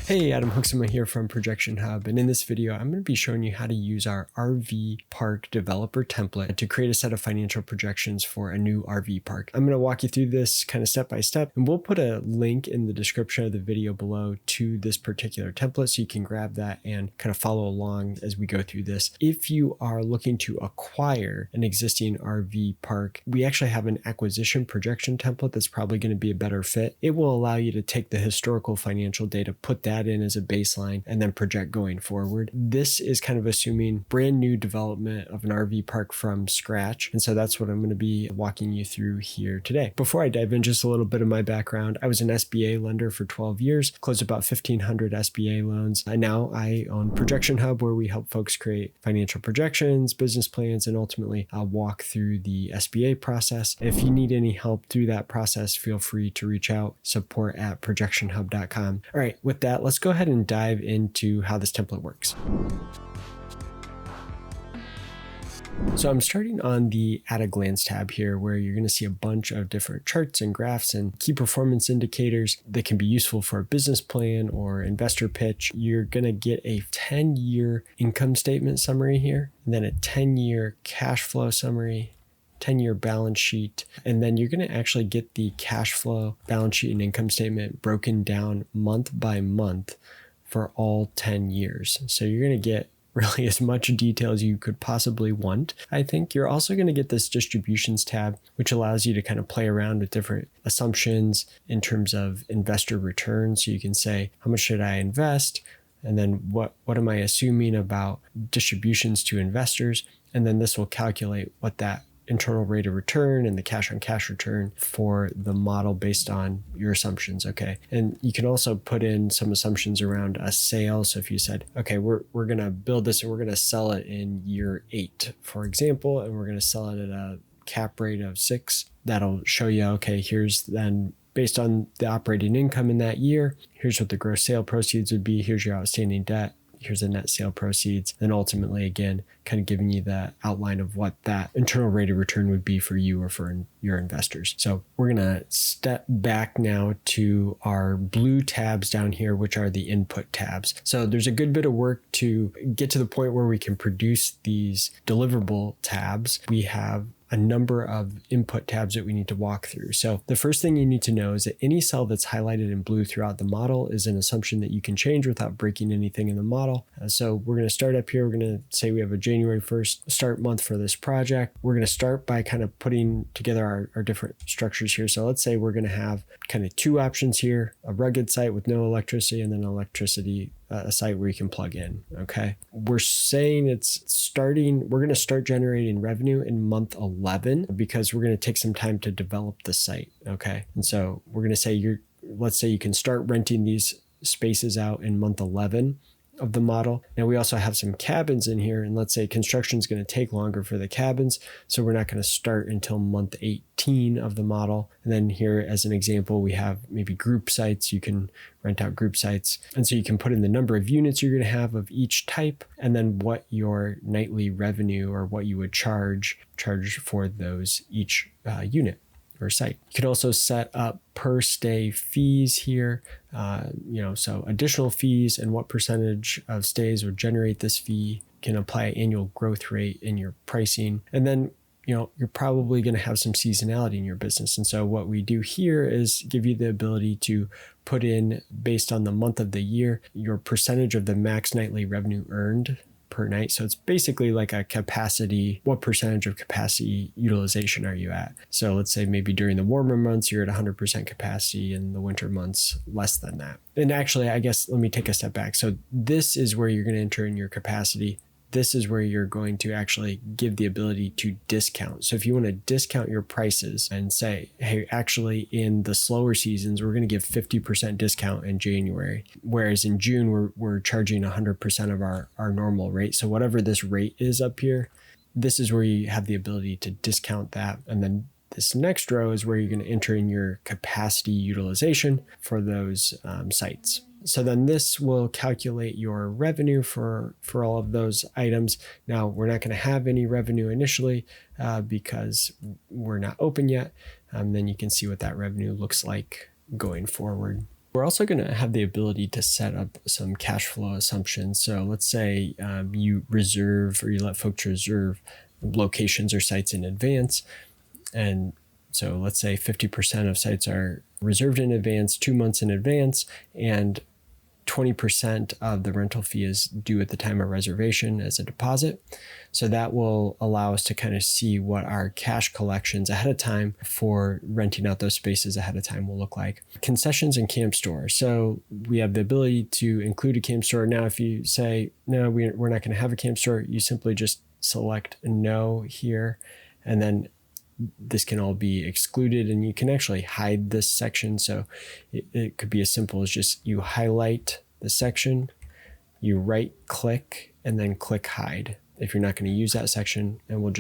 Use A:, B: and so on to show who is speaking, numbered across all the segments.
A: Hey, Adam Hoeksema here from ProjectionHub, and in this video, I'm going to be showing you how to use our RV park developer template to create a set of financial projections for a new RV park. I'm going to walk you through this kind of step by step, and we'll put a link in the description of the video below to this particular template so you can grab that and kind of follow along as we go through this. If you are looking to acquire an existing RV park, we actually have an acquisition projection template that's probably going to be a better fit. It will allow you to take the historical financial data, put that in as a baseline, and then project going forward. This is kind of assuming brand new development of an RV park from scratch. And so that's what I'm going to be walking you through here today. Before I dive in, just a little bit of my background. I was an SBA lender for 12 years, closed about 1,500 SBA loans. And now I own ProjectionHub, where we help folks create financial projections, business plans, and ultimately walk through the SBA process. If you need any help through that process, feel free to reach out, support@projectionhub.com. All right, with that, let's go ahead and dive into how this template works. So I'm starting on the At a Glance tab here, where you're going to see a bunch of different charts and graphs and key performance indicators that can be useful for a business plan or investor pitch. You're going to get a 10-year income statement summary here, and then a 10-year cash flow summary, 10-year balance sheet, and then you're going to actually get the cash flow, balance sheet, and income statement broken down month by month for all 10 years. So you're going to get really as much detail as you could possibly want. I think you're also going to get this distributions tab, which allows you to kind of play around with different assumptions in terms of investor returns. So you can say, how much should I invest? And then what am I assuming about distributions to investors? And then this will calculate what that internal rate of return and the cash on cash return for the model based on your assumptions. Okay. And you can also put in some assumptions around a sale. So if you said, okay, we're going to build this and we're going to sell it in year 8, for example, and we're going to sell it at a cap rate of 6, that'll show you, okay, here's then based on the operating income in that year, here's what the gross sale proceeds would be. Here's your outstanding debt. Here's the net sale proceeds. Then ultimately, again, kind of giving you the outline of what that internal rate of return would be for you or for your investors. So we're going to step back now to our blue tabs down here, which are the input tabs. So there's a good bit of work to get to the point where we can produce these deliverable tabs. We have a number of input tabs that we need to walk through. So the first thing you need to know is that any cell that's highlighted in blue throughout the model is an assumption that you can change without breaking anything in the model. So we're going to start up here. We're going to say we have a January 1st start month for this project. We're going to start by kind of putting together our different structures here. So let's say we're going to have kind of 2 options here, a rugged site with no electricity and then electricity, a site where you can plug in. Okay. We're saying we're going to start generating revenue in month 11 because we're going to take some time to develop the site. Okay. And so we're going to say let's say you can start renting these spaces out in month 11 of the model. Now we also have some cabins in here, and let's say construction is going to take longer for the cabins. So we're not going to start until month 18 of the model. And then here as an example, we have maybe group sites. You can rent out group sites. And so you can put in the number of units you're going to have of each type, and then what your nightly revenue or what you would charge for those each unit or site. You can also set up per stay fees here, so additional fees and what percentage of stays would generate this fee. You can apply an annual growth rate in your pricing. And then, you're probably going to have some seasonality in your business. And so what we do here is give you the ability to put in, based on the month of the year, your percentage of the max nightly revenue earned per night. So it's basically like a capacity, what percentage of capacity utilization are you at? So let's say maybe during the warmer months, you're at 100% capacity, and the winter months, less than that. And actually, I guess, let me take a step back. So this is where you're going to enter in your capacity. This is where you're going to actually give the ability to discount. So if you want to discount your prices and say, hey, actually in the slower seasons, we're going to give 50% discount in January, whereas in June, we're charging 100% of our normal rate. So whatever this rate is up here, this is where you have the ability to discount that. And then this next row is where you're going to enter in your capacity utilization for those sites. So then this will calculate your revenue for all of those items. Now, we're not going to have any revenue initially because we're not open yet. Then you can see what that revenue looks like going forward. We're also going to have the ability to set up some cash flow assumptions. So let's say you reserve or you let folks reserve locations or sites in advance. And so let's say 50% of sites are reserved in advance, 2 months in advance, and 20% of the rental fee is due at the time of reservation as a deposit. So that will allow us to kind of see what our cash collections ahead of time for renting out those spaces ahead of time will look like. Concessions and camp store. So we have the ability to include a camp store. Now, if you say, no, we're not going to have a camp store, you simply just select no here, and then this can all be excluded, and you can actually hide this section. So it could be as simple as just you highlight the section, you right click, and then click hide if you're not going to use that section, and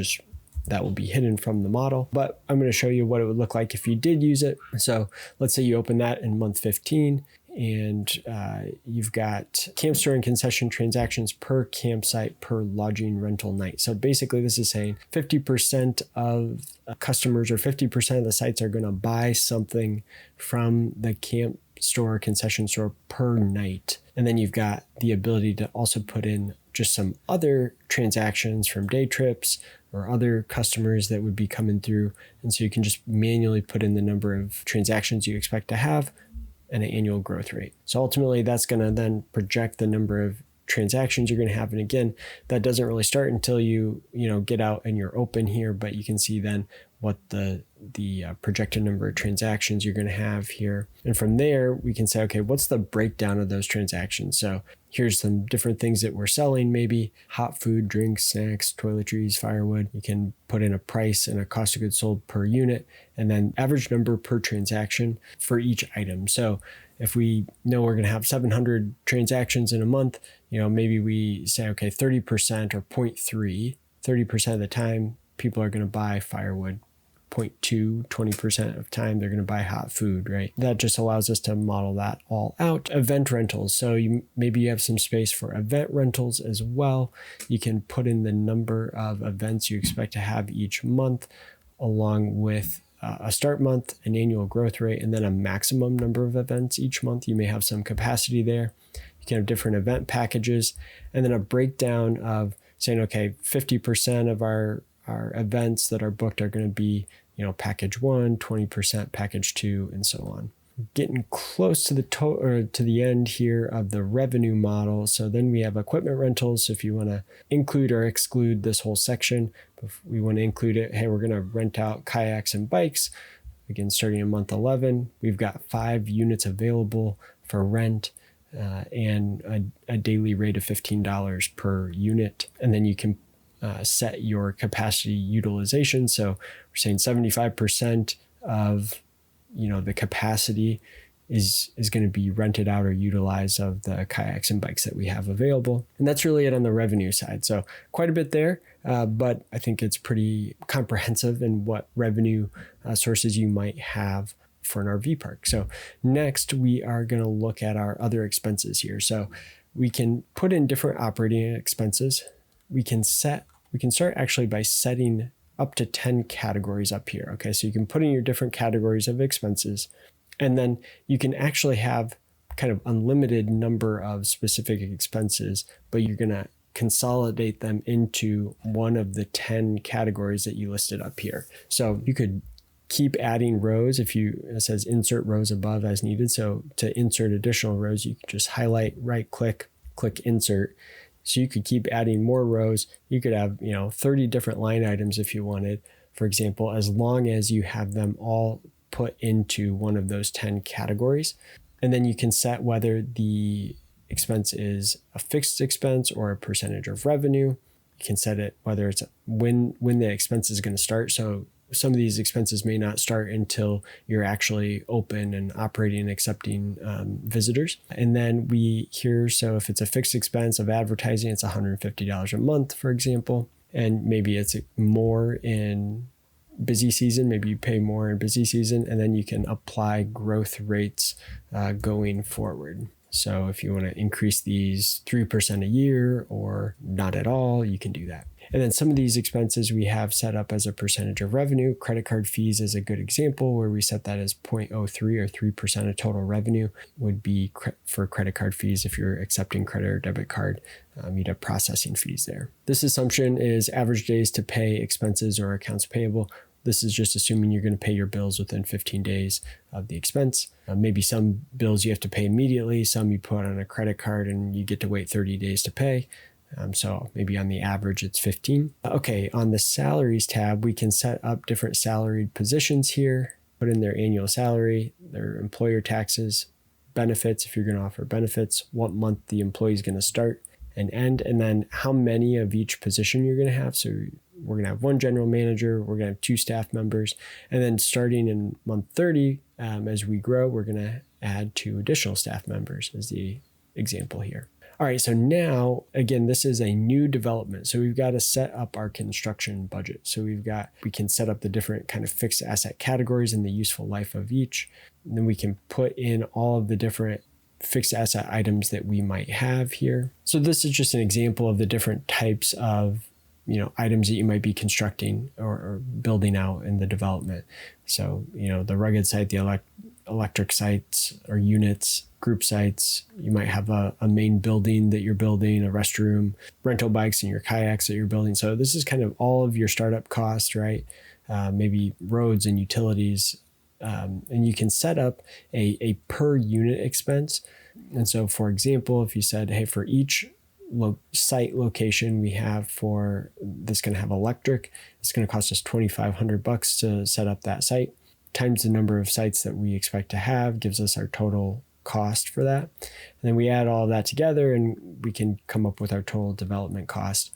A: that will be hidden from the model. But I'm going to show you what it would look like if you did use it. So let's say you open that in month 15, and you've got camp store and concession transactions per campsite per lodging rental night. So basically this is saying 50% of customers or 50% of the sites are going to buy something from the camp store or concession store per night. And then you've got the ability to also put in just some other transactions from day trips or other customers that would be coming through. And so you can just manually put in the number of transactions you expect to have and an annual growth rate. So ultimately that's going to then project the number of transactions you're going to have. And again, that doesn't really start until you get out and you're open here, but you can see then what the projected number of transactions you're going to have here. And from there, we can say, okay, what's the breakdown of those transactions? So here's some different things that we're selling, maybe hot food, drinks, snacks, toiletries, firewood. You can put in a price and a cost of goods sold per unit, and then average number per transaction for each item. So if we know we're going to have 700 transactions in a month, maybe we say, okay, 30% or 0.3, 30% of the time people are going to buy firewood. 0.2, 20% of time they're going to buy hot food, right? That just allows us to model that all out. Event rentals. So maybe you have some space for event rentals as well. You can put in the number of events you expect to have each month, along with a start month, an annual growth rate, and then a maximum number of events each month. You may have some capacity there. You can have different event packages, and then a breakdown of saying, okay, 50% of our events that are booked are going to be, package 1, 20% package 2, and so on. Getting close to the end here of the revenue model. So then we have equipment rentals. So if you want to include or exclude this whole section, if we want to include it, hey, we're going to rent out kayaks and bikes. Again, starting in month 11, we've got 5 units available for rent. And a daily rate of $15 per unit. And then you can set your capacity utilization. So we're saying 75% of the capacity is going to be rented out or utilized of the kayaks and bikes that we have available. And that's really it on the revenue side. So quite a bit there, but I think it's pretty comprehensive in what revenue sources you might have for an RV park. So next we are going to look at our other expenses here. So we can put in different operating expenses. We can start actually by setting up to 10 categories up here. Okay, so you can put in your different categories of expenses, and then you can actually have kind of unlimited number of specific expenses, but you're going to consolidate them into one of the 10 categories that you listed up here. So you could keep adding rows it says insert rows above as needed. So to insert additional rows, you could just highlight, right click, click insert. So you could keep adding more rows. You could have, 30 different line items if you wanted, for example, as long as you have them all put into one of those 10 categories. And then you can set whether the expense is a fixed expense or a percentage of revenue. You can set it whether it's when the expense is going to start. So some of these expenses may not start until you're actually open and operating and accepting visitors. And then so if it's a fixed expense of advertising, it's $150 a month, for example. And maybe it's more in busy season, maybe you pay more in busy season, and then you can apply growth rates going forward. So if you want to increase these 3% a year or not at all, you can do that. And then some of these expenses we have set up as a percentage of revenue. Credit card fees is a good example where we set that as 0.03 or 3% of total revenue would be for credit card fees. If you're accepting credit or debit card, you'd have processing fees there. This assumption is average days to pay expenses or accounts payable. This is just assuming you're going to pay your bills within 15 days of the expense. Maybe some bills you have to pay immediately, some you put on a credit card and you get to wait 30 days to pay. So maybe on the average, it's 15. Okay, on the salaries tab, we can set up different salaried positions here, put in their annual salary, their employer taxes, benefits, if you're going to offer benefits, what month the employee is going to start and end, and then how many of each position you're going to have. So we're going to have one general manager, we're going to have 2 staff members, and then starting in month 30, as we grow, we're going to add 2 additional staff members as the example here. All right, so now, again, this is a new development. So we've got to set up our construction budget. So we can set up the different kind of fixed asset categories and the useful life of each. And then we can put in all of the different fixed asset items that we might have here. So this is just an example of the different types of items that you might be constructing or building out in the development. So, the rugged site, the electric sites or units, group sites, you might have a main building that you're building, a restroom, rental bikes and your kayaks that you're building. So this is kind of all of your startup costs, right? Maybe roads and utilities. And you can set up a per unit expense. And so, for example, if you said, hey, for each site location we have for this going to have electric, it's going to cost us $2,500 to set up that site, times the number of sites that we expect to have gives us our total cost for that. And then we add all of that together and we can come up with our total development cost.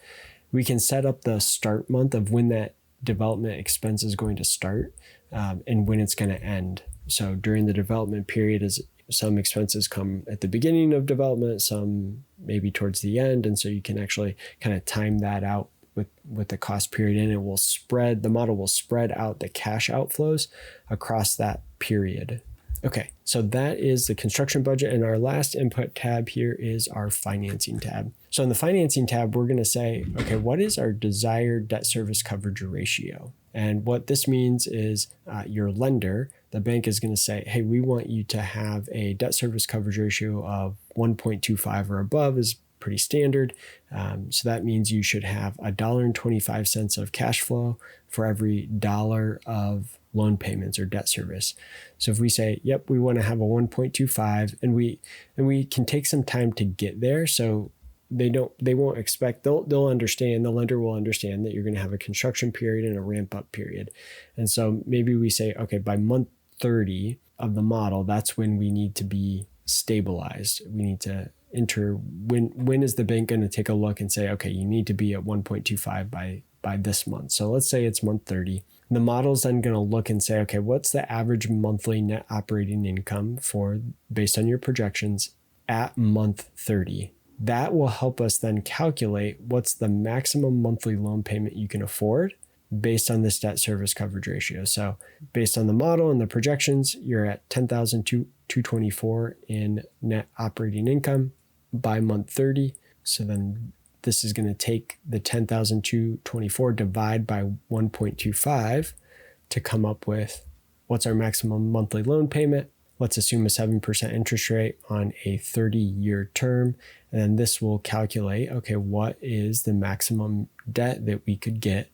A: We can set up the start month of when that development expense is going to start and when it's going to end. So during the development period, as some expenses come at the beginning of development, some maybe towards the end. And so you can actually kind of time that out with the cost period, and the model will spread out the cash outflows across that period. Okay, so that is the construction budget. And our last input tab here is our financing tab. So in the financing tab, we're going to say, okay, what is our desired debt service coverage ratio? And what this means is your lender, the bank, is going to say, hey, we want you to have a debt service coverage ratio of 1.25 or above is pretty standard. So that means you should have $1.25 of cash flow for every $1 of loan payments or debt service. So if we say, yep, we want to have a 1.25, and we can take some time to get there. So they won't expect, they'll understand, the lender will understand that you're going to have a construction period and a ramp up period. And so maybe we say, okay, by month 30 of the model, that's when we need to be stabilized. We need to enter, when is the bank going to take a look and say, okay, you need to be at 1.25 by this month. So let's say it's month 30. The model's then going to look and say, okay, what's the average monthly net operating income based on your projections at month 30? That will help us then calculate what's the maximum monthly loan payment you can afford based on this debt service coverage ratio. So based on the model and the projections, you're at $10,224 in net operating income by month 30. So then this is going to take the $10,224 divide by 1.25 to come up with what's our maximum monthly loan payment. Let's assume a 7% interest rate on a 30-year term. And then this will calculate, okay, what is the maximum debt that we could get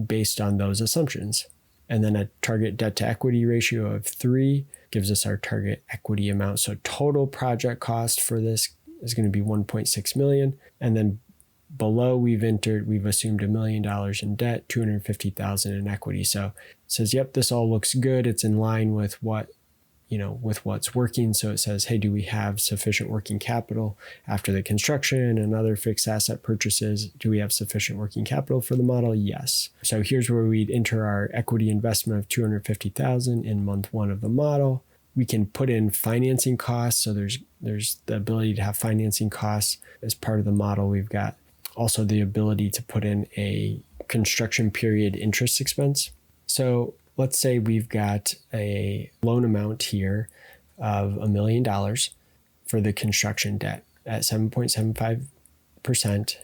A: based on those assumptions? And then a target debt to equity ratio of 3 gives us our target equity amount. So total project cost for this is going to be $1.6 million. And then below we've assumed $1 million in debt, $250,000 in equity. So it says, yep, this all looks good. It's in line with what's working. So it says, hey, do we have sufficient working capital after the construction and other fixed asset purchases? Do we have sufficient working capital for the model? Yes. So here's where we'd enter our equity investment of $250,000 in month 1 of the model. We can put in financing costs. So there's the ability to have financing costs as part of the model. We've got also the ability to put in a construction period interest expense. So let's say we've got a loan amount here of $1 million for the construction debt at 7.75%.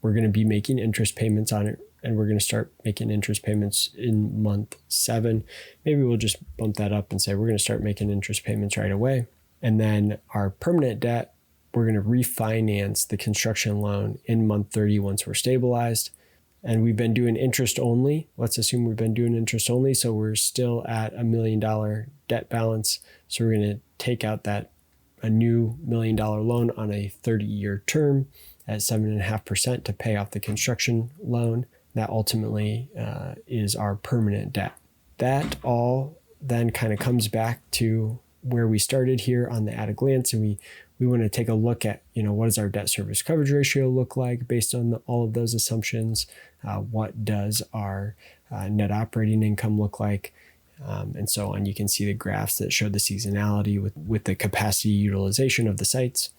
A: we're going to be making interest payments on it, and we're going to start making interest payments in month 7. Maybe we'll just bump that up and say we're going to start making interest payments right away. And then our permanent debt, we're going to refinance the construction loan in month 30 once we're stabilized. And we've been doing interest only. Let's assume we've been doing interest only. So we're still at $1 million debt balance. So we're going to take out a new $1 million loan on a 30-year term at 7.5% to pay off the construction loan. That ultimately is our permanent debt. That all then kind of comes back to where we started here on the at a glance, and we want to take a look at, what does our debt service coverage ratio look like based on all of those assumptions? What does our net operating income look like? And so on. You can see the graphs that show the seasonality with the capacity utilization of the sites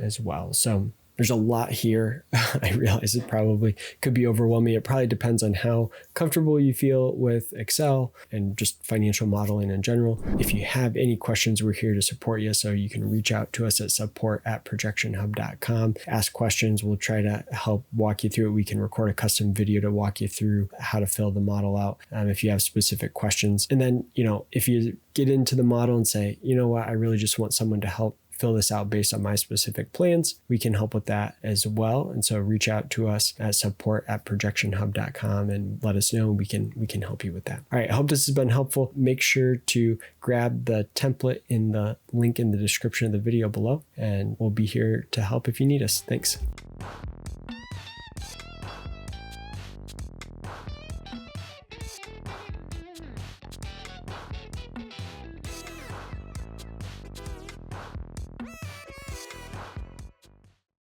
A: as well. So there's a lot here. I realize it probably could be overwhelming. It probably depends on how comfortable you feel with Excel and just financial modeling in general. If you have any questions, we're here to support you. So you can reach out to us at support@ProjectionHub.com. Ask questions. We'll try to help walk you through it. We can record a custom video to walk you through how to fill the model out if you have specific questions. And then, if you get into the model and say, you know what, I really just want someone to help fill this out based on my specific plans, we can help with that as well. And so reach out to us at support@ProjectionHub.com and let us know. We can help you with that. All right. I hope this has been helpful. Make sure to grab the template in the link in the description of the video below, and we'll be here to help if you need us. Thanks.